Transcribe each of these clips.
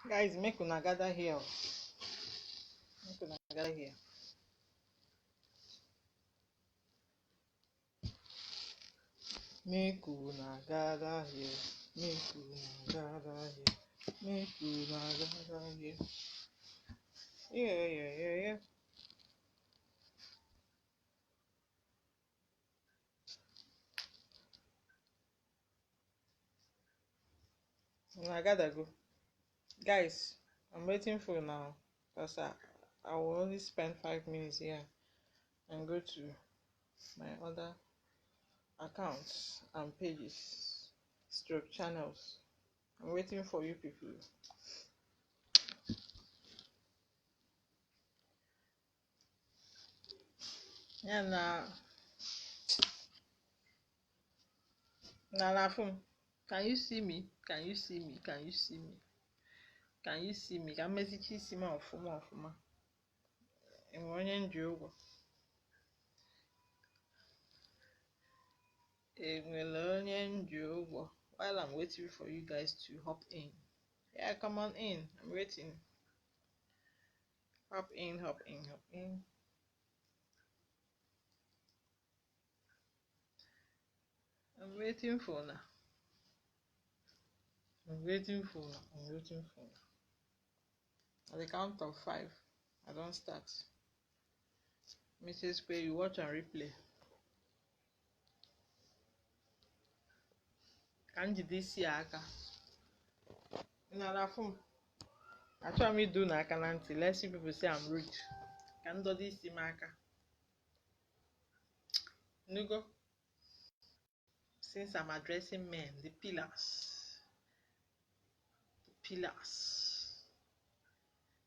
Guys, make una gather here. Make una gather here. Make una gather here. Make una gather here. Make una gather here. Yeah. Una gather go. Guys, I'm waiting for now because I will only spend 5 minutes here and go to my other accounts and pages, stroke channels. I'm waiting for you people. Yeah, na phone. Can you see me? Can you see me? Can you see me? Can you see me? Can you see me? Ofuma. Onye nji ụgwọ. Enwere onye nji ụgwọ. While I'm waiting for you guys to hop in. Yeah, come on in. I'm waiting. Hop in. I'm waiting for now. I'm waiting for now. At the count of 5, I don't start. Mrs. Pay, you watch and replay. Can you see aka? Na phone. I try me do na aka nanti. Let's see people say I'm rude. Can do this in my aka? Nugo. Since I'm addressing men, the pillars,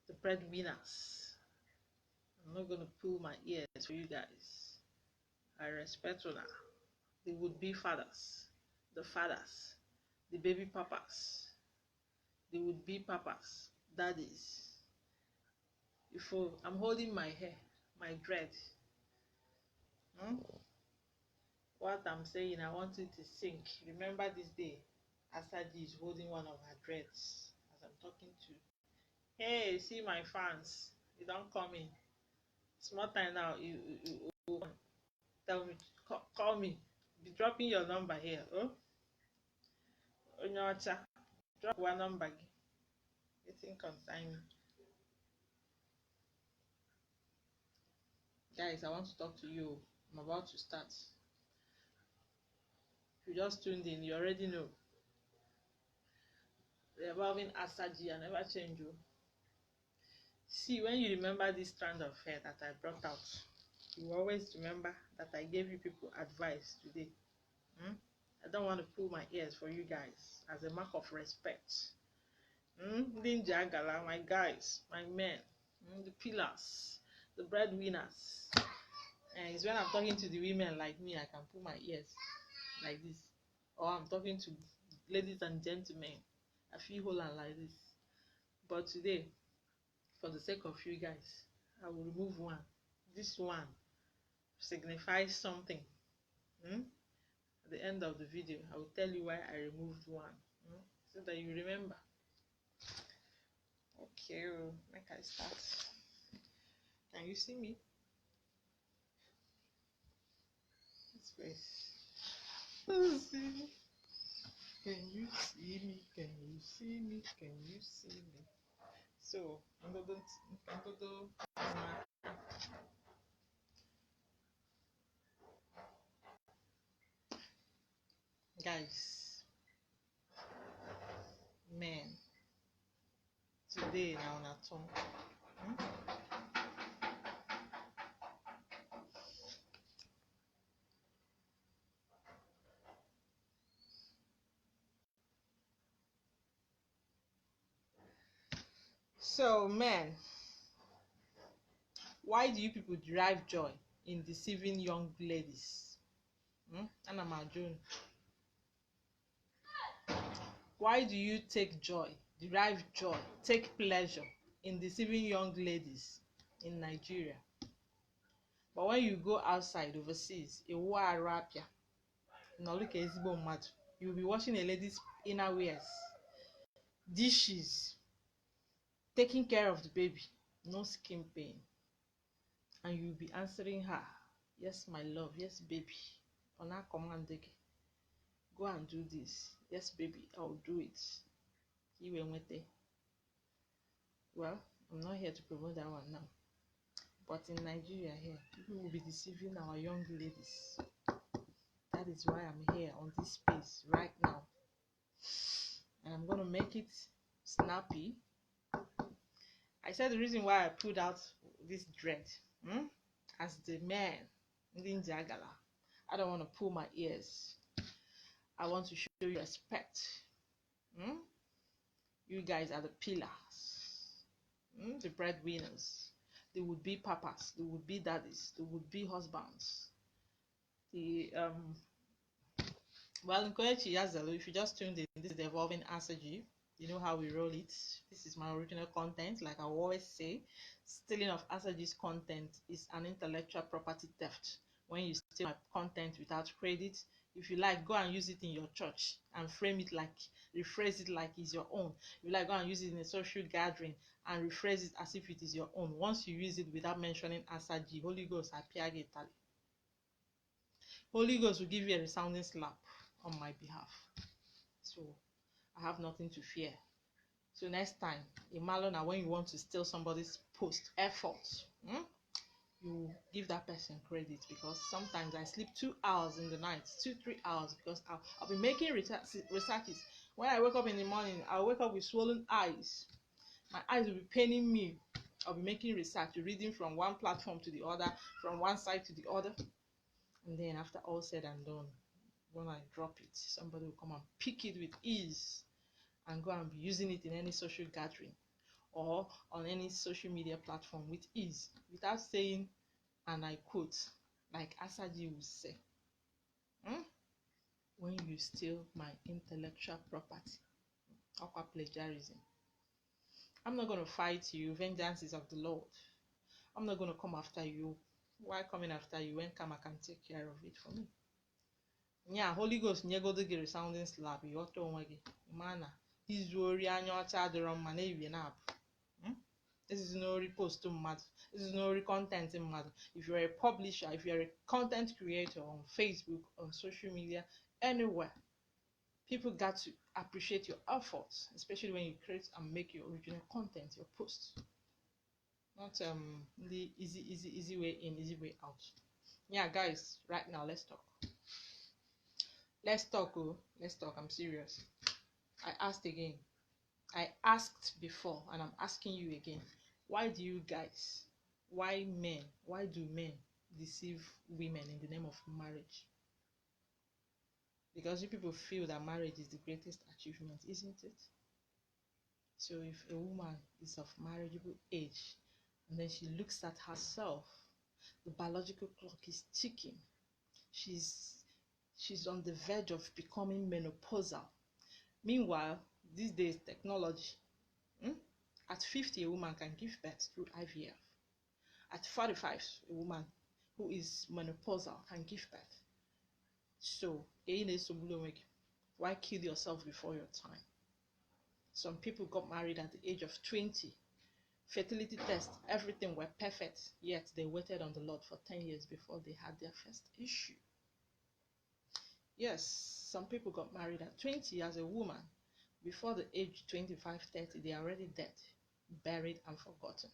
the breadwinners, I'm not gonna pull my ears for you guys. I respect you now. The would-be fathers, the baby papas, the would-be papas, daddies. I'm holding my hair, my dread. What I'm saying, I want it to sink. Remember this day, ASA-G is holding one of her dreads as I'm talking to. Hey, see my fans, you don't come in. Small time now, you tell me, call me. Be dropping your number here. Onyocha, drop one number. It's in consignment. Guys, I want to talk to you. I'm about to start. If you just tuned in, you already know. The evolving ASA-G, I never change you. See, when you remember this strand of hair that I brought out, you always remember that I gave you people advice today. I don't want to pull my ears for you guys as a mark of respect. My guys, my men, the pillars, the breadwinners. And it's when I'm talking to the women like me, I can pull my ears like this. Or I'm talking to ladies and gentlemen, I feel whole and like this. But today, for the sake of you guys, I will remove one. This one signifies something. At the end of the video, I will tell you why I removed one, so that you remember. Okay, make I start. Can you see me? This face. See me? Can you see me? Can you see me? Can you see me? So I'm gonna do guys, men, today now on a tongue. So men, why do you people derive joy in deceiving young ladies? And I'm a June. Why do you take joy, derive joy, take pleasure in deceiving young ladies in Nigeria? But when you go outside overseas, you'll be washing a lady's inner wears, dishes, taking care of the baby, no skin pain, and you'll be answering her, yes my love, yes baby, on her command, go and do this, yes baby, I'll do it. Well, I'm not here to promote that one now, but in Nigeria here, people will be deceiving our young ladies. That is why I'm here on this space right now, and I'm going to make it snappy. I said the reason why I pulled out this dread, as the man, I don't want to pull my ears. I want to show you respect. You guys are the pillars, the breadwinners. They would be papas, they would be daddies, they would be husbands. Well, in Korechi Yazelo, if you just tuned in, this is the Evolving ASA-G. You know how we roll it. This is my original content. Like I always say, stealing of ASA-G's content is an intellectual property theft. When you steal my content without credit, if you like, go and use it in your church and frame it like, rephrase it like it's your own. If you like, go and use it in a social gathering and rephrase it as if it is your own. Once you use it without mentioning ASA-G, Holy Ghost appear Italy. Holy Ghost will give you a resounding slap on my behalf. So I have nothing to fear. So next time, Imalona, when you want to steal somebody's post effort, you give that person credit, because sometimes I sleep 2 hours in the night, 2-3 hours, because I'll be making researches. When I wake up in the morning, I'll wake up with swollen eyes. My eyes will be paining me. I'll be making research, reading from one platform to the other, from one side to the other. And then after all said and done, when I drop it, somebody will come and pick it with ease and go and be using it in any social gathering or on any social media platform with ease, without saying, and I quote, like ASA-G will say, when you steal my intellectual property, or plagiarism, I'm not going to fight you. Vengeance is of the Lord. I'm not going to come after you. Why coming after you when Kama can take care of it for me? Yeah, Holy Ghost nyego the resounding slap. You ought to wagi. Mana, he's worry and your child around my navy and up. This is no repost to matter. This is no content in matter. If you're a publisher, if you're a content creator on Facebook, on social media, anywhere, people got to appreciate your efforts, especially when you create and make your original content, your posts. Not the easy way in, easy way out. Yeah, guys, right now let's talk. Let's talk. I'm serious. I asked again. I asked before, and I'm asking you again. Why do you guys, why do men deceive women in the name of marriage? Because you people feel that marriage is the greatest achievement, isn't it? So if a woman is of marriageable age and then she looks at herself, the biological clock is ticking. She's on the verge of becoming menopausal. Meanwhile, these days technology, at 50 a woman can give birth through IVF. At 45 a woman who is menopausal can give birth. So why kill yourself before your time? Some people got married at the age of 20. Fertility test, everything were perfect, yet they waited on the Lord for 10 years before they had their first issue. Yes, some people got married at 20 as a woman. Before the age 25, 30, they are already dead, buried and forgotten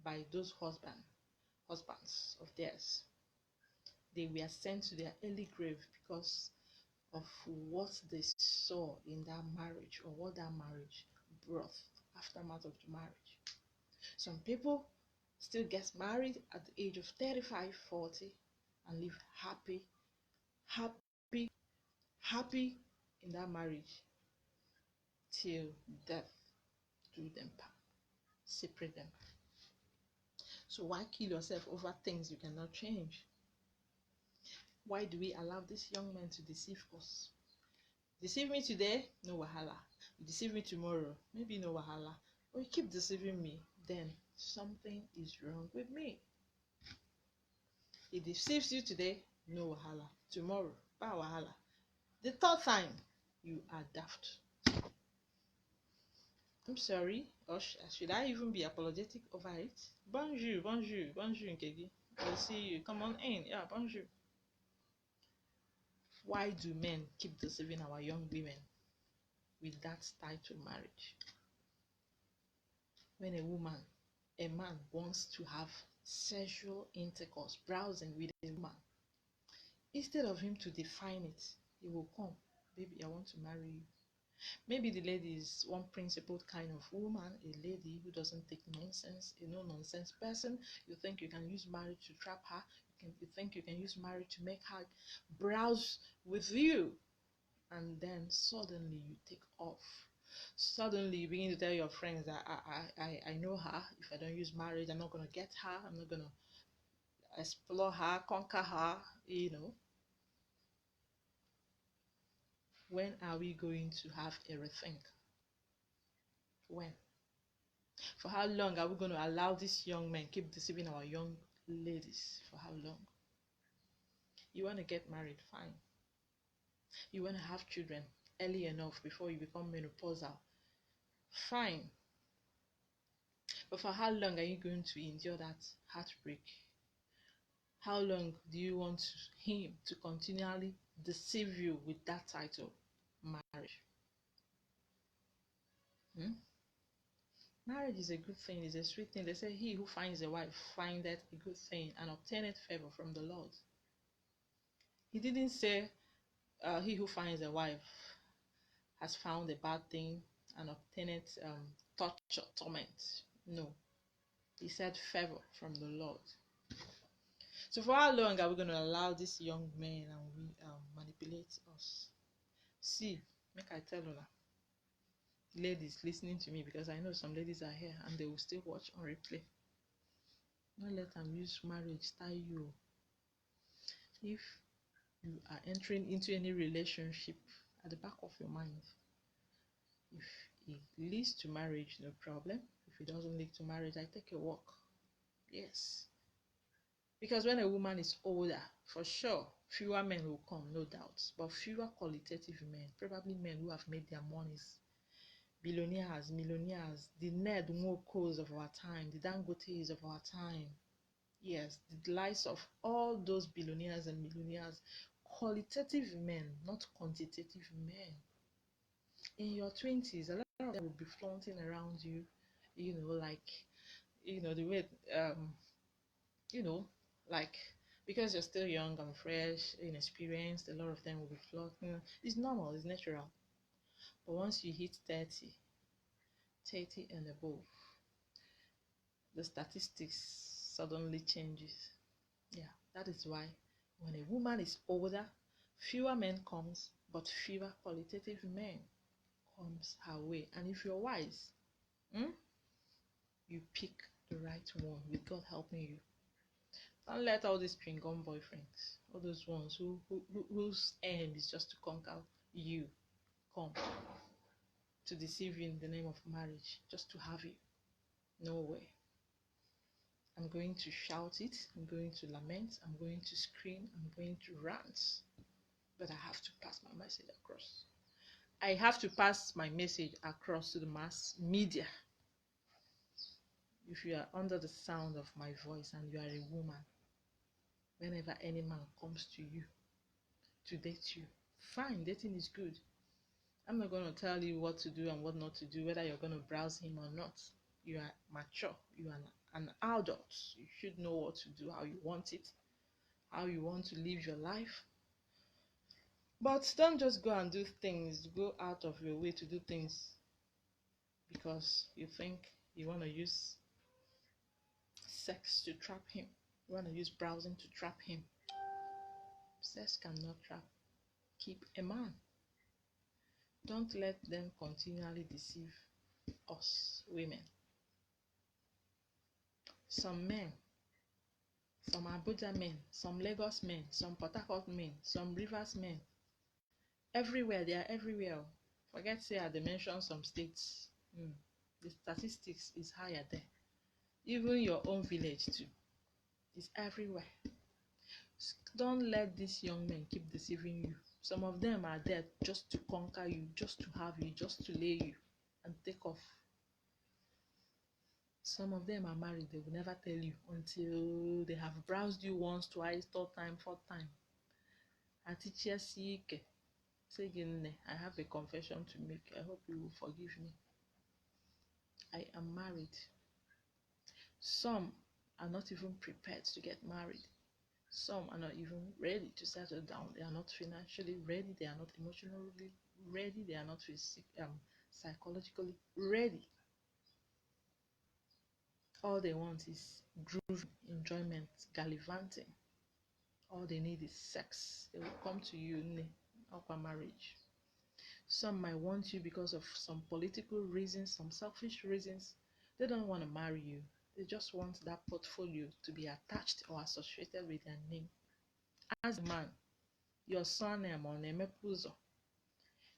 by those husbands of theirs. They were sent to their early grave because of what they saw in that marriage, or what that marriage brought, aftermath of the marriage. Some people still get married at the age of 35, 40 and live happy in that marriage till death do them part, separate them. So why kill yourself over things you cannot change? Why do we allow these young men to deceive us? Deceive me today, no wahala. You deceive me tomorrow, maybe no wahala. Or you keep deceiving me, then something is wrong with me. He deceives you today, no wahala. Tomorrow, ba wahala. The third time, you are daft. I'm sorry, or should I even be apologetic over it? Bonjour, bonjour, bonjour, Nkegi. I'll see you. Come on in. Yeah, bonjour. Why do men keep deceiving our young women with that title marriage? When a man wants to have sexual intercourse, browsing with a woman, instead of him to define it, he will come, baby, I want to marry you. Maybe the lady is one principled kind of woman, a lady who doesn't take nonsense, a no-nonsense person. You think you can use marriage to trap her. You think you can use marriage to make her browse with you. And then suddenly you take off. Suddenly you begin to tell your friends that I know her. If I don't use marriage, I'm not going to get her. I'm not going to explore her, conquer her, you know. When are we going to have a rethink? When? For how long are we going to allow these young men keep deceiving our young ladies? For how long? You want to get married, fine. You want to have children early enough before you become menopausal, fine. But for how long are you going to endure that heartbreak? How long do you want him to continually deceive you with that title, marriage? Marriage is a good thing, it's a sweet thing. They say he who finds a wife findeth a good thing and obtaineth favor from the Lord. He didn't say he who finds a wife has found a bad thing and obtaineth torture, torment. No. He said favor from the Lord. So for how long are we going to allow these young men and we manipulate us? See, make I tell you, ladies listening to me, because I know some ladies are here and they will still watch on replay. Don't let them use marriage tie you. If you are entering into any relationship, at the back of your mind, if it leads to marriage, no problem. If it doesn't lead to marriage, I take a walk. Yes. Because when a woman is older, for sure, fewer men will come, no doubt. But fewer qualitative men, probably men who have made their monies. Billionaires, millionaires, the Ned Nwokos of our time, the Dangotes of our time. Yes, the likes of all those billionaires and millionaires. Qualitative men, not quantitative men. In your 20s, a lot of them will be flaunting around you, like, the way, like, because you're still young and fresh, inexperienced, a lot of them will be flaunting. It's normal, it's natural. But once you hit 30 and above, the statistics suddenly changes. Yeah, that is why when a woman is older, fewer men comes, but fewer qualitative men comes her way. And if you're wise, you pick the right one with God helping you. Don't let all these chewing gum boyfriends, all those ones whose aim is just to conquer you, come to deceive you in the name of marriage, just to have you. No way. I'm going to shout it, I'm going to lament, I'm going to scream, I'm going to rant. But I have to pass my message across. I have to pass my message across to the mass media. If you are under the sound of my voice and you are a woman, whenever any man comes to you to date you, fine, dating is good. I'm not going to tell you what to do and what not to do, whether you're going to browse him or not. You are mature, you are an adult. You should know what to do, how you want it, how you want to live your life. But don't just go and do things, go out of your way to do things because you think you want to use sex to trap him. You want to use browsing to trap him. Sex cannot keep a man. Don't let them continually deceive us women. Some men, some Abuja men, some Lagos men, some Port Harcourt men, some Rivers men, everywhere, they are everywhere. Forget say I mention some states. The statistics is higher there. Even your own village too. It's everywhere. Don't let these young men keep deceiving you. Some of them are there just to conquer you, just to have you, just to lay you and take off. Some of them are married, they will never tell you until they have browsed you once, twice, third time, fourth time. Atichia Sike, say again, I have a confession to make. I hope you will forgive me. I am married. Some are not even prepared to get married. Some are not even ready to settle down. They are not financially ready. They are not emotionally ready. They are not psychologically ready. All they want is groove, enjoyment, gallivanting. All they need is sex. They will come to you in our marriage. Some might want you because of some political reasons, some selfish reasons. They don't want to marry you. They just want that portfolio to be attached or associated with their name. As a man, your surname on Emepuzo,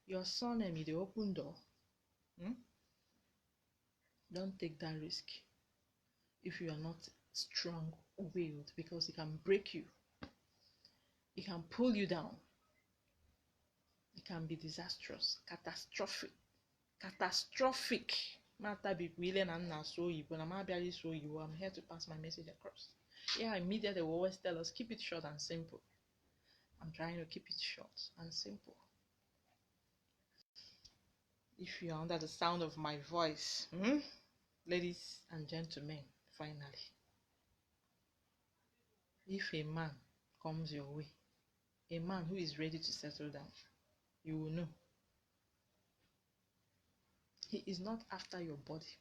your surname is the open door. Don't take that risk if you are not strong-willed, because it can break you. It can pull you down. It can be disastrous, catastrophic. I'm here to pass my message across. Yeah, media, they will always tell us, keep it short and simple. I'm trying to keep it short and simple. If you are under the sound of my voice, ladies and gentlemen, finally, if a man comes your way, a man who is ready to settle down, you will know. He is not after your body.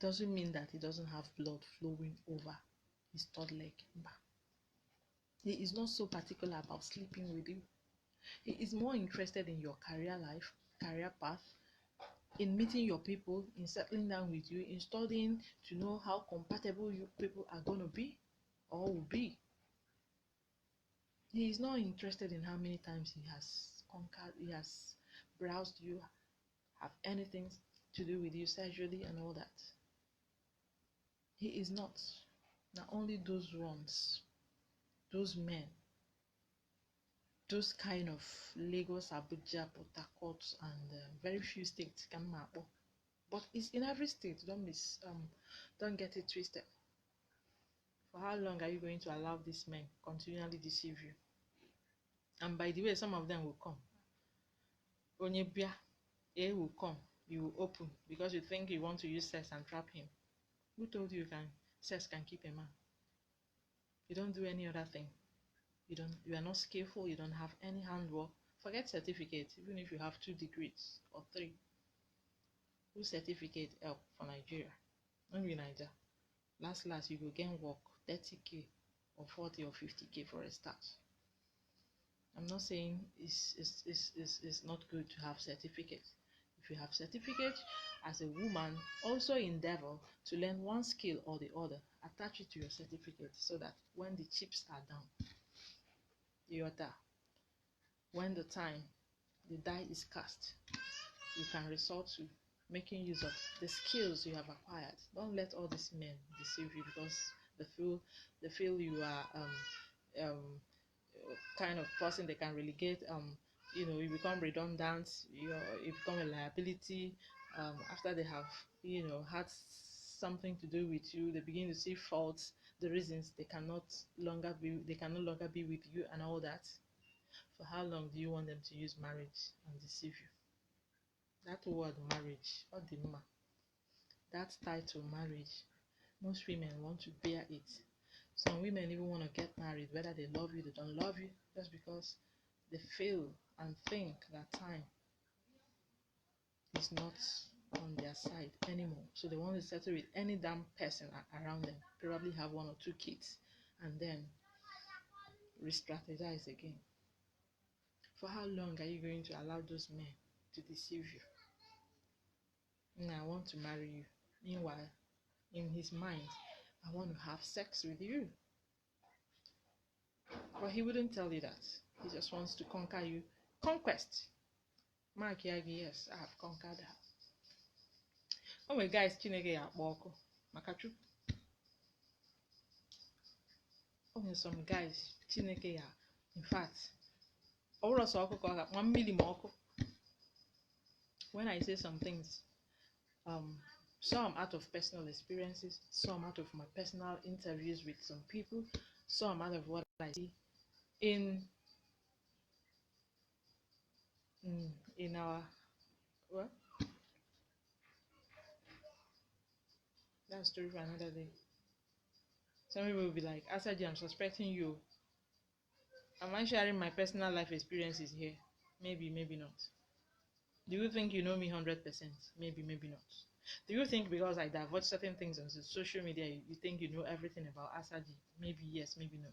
Doesn't mean that he doesn't have blood flowing over his third leg. He is not so particular about sleeping with you. He is more interested in your career life, career path, in meeting your people, in settling down with you, in studying to know how compatible you people are going to be or will be. He is not interested in how many times he has conquered, he has browsed you, have anything to do with you sexually and all that. He is not. Now only those ones, those men, those kind of Lagos, Abuja, Port Harcourt, and very few states can map. But it's in every state. Don't get it twisted. For how long are you going to allow these men continually deceive you? And by the way, some of them will come. Onyebia, A will come. You will open because you think you want to use sex and trap him. Who told you sex can keep a man? You don't do any other thing. You are not skillful. You don't have any handwork. Forget certificate. Even if you have 2 degrees or 3, whose certificate help for Nigeria? Only Nigeria. Last you go gain work 30k or 40 or 50k for a start. I'm not saying it's not good to have certificates. If you have certificate, as a woman, also endeavor to learn one skill or the other. Attach it to your certificate so that when the chips are down, when the die is cast, you can resort to making use of the skills you have acquired. Don't let all these men deceive you because they feel you are kind of person they can relegate. You become redundant. You become a liability. After they have had something to do with you, they begin to see faults, the reasons they can no longer be with you and all that. For how long do you want them to use marriage and deceive you? That word marriage, or the ma, that title marriage, most women want to bear it. Some women even want to get married, whether they love you, they don't love you, just because they feel and think that time is not on their side anymore. So they want to settle with any damn person around them, probably have 1 or 2 kids, and then re-strategize again. For how long are you going to allow those men to deceive you? I want to marry you. Meanwhile, in his mind, I want to have sex with you. But he wouldn't tell you that. He just wants to conquer you. Conquest. Mark Yagi, yes, I have conquered her. Oh my guys, Chineke ya boko. Makachu. Oh, some guys, Chineke ya. In fact, when I say some things, Some out of personal experiences, some out of my personal interviews with some people, some out of what I see in in our well, that's a story for another day. Some people will be like, Asa-G, I'm suspecting you. Am I sharing my personal life experiences here? Maybe, maybe not. Do you think you know me 100%? Maybe, maybe not. Do you think because I divulge certain things on social media, you think you know everything about Asa-G? Maybe yes, maybe no.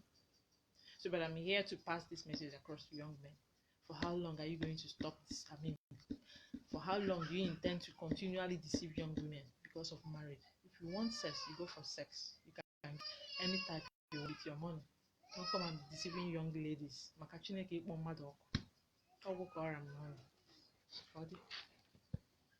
So, but I'm here to pass this message across to young men. For how long are you going to stop this? I mean, for how long do you intend to continually deceive young women because of marriage? If you want sex, you go for sex. You can any type you want with your money. Don't come and be deceiving young ladies. Makachineke ikpo mmadụ ọkụ. Ọgwụ ka ọra m n'ọnụ. Ọ dị.